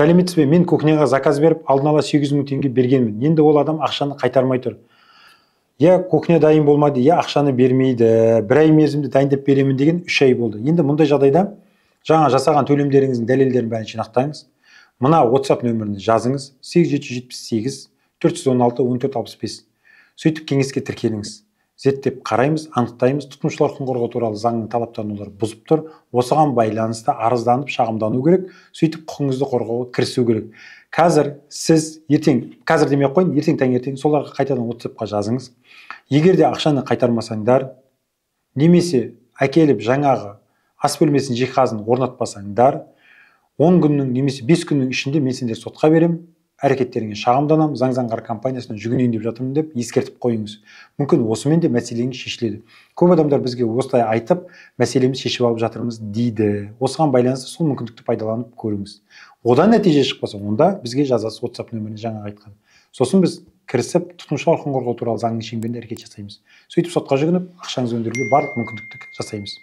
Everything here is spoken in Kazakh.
Сәлеметсіз бе, мен кухняға заказ беріп алдын ала 800 мың теңге бергенмін, енді ол адам ақшаны қайтармай тұр. Я кухня дайын болмады, я ақшаны бермейді, бір ай мерзімде дайындап беремін деген 3 ай болды. Енді мұндай жағдайда жаңа жасаған төлемдеріңіздің дәлелдерін бәрін жинақтаңыз. Мына WhatsApp нөміріне жазыңыз: 8778 416 1465. Сөйтіп кеңеске тіркеліңіз. Зерттеп қараймыз, анықтаймыз, тұтынушылар құқығын қорғау туралы заңның талаптарын олар бұзып тұр. Осыған байланысты арызданып, шағымдану керек. Сөйтіп құқығыңызды қорғауға кірісу керек. Қазір сіз қазір демей ақ қойын, ертең таңертең соларға қайтадан WhatsApp-қа жазыңыз. Егер де ақшаны қайтармасаңдар, немесе әкеліп жаңағы ас бөлмесінің жиһазын орнатпасаңдар, 10 күннің немесе 5 күннің ішінде мен сендерді сотқа беремін, әрекеттеріңе шағымданамын, заңғар компаниясына жүгінейін деп жатырмын деп ескертіп қойыңыз. Мүмкін осымен де мәселеңіз шешіледі. Көп адамдар бізге осылай айтып, мәселеміз шешіп алып жатырмыз дейді. Осыған байланысты сол мүмкіндікті пайдаланып көріңіз. Одан нәтиже шықпаса, онда бізге жазасыз WhatsApp нөміріне жаңа айтқан. Сосын біз кірісіп, тұтынушылар құқығын қорғау туралы заңның шеңберінде әрекет жасаймыз. Сөйтіп сотқа жүгініп, ақшаңызды өндіруге барлық мүмкіндікті жасаймыз.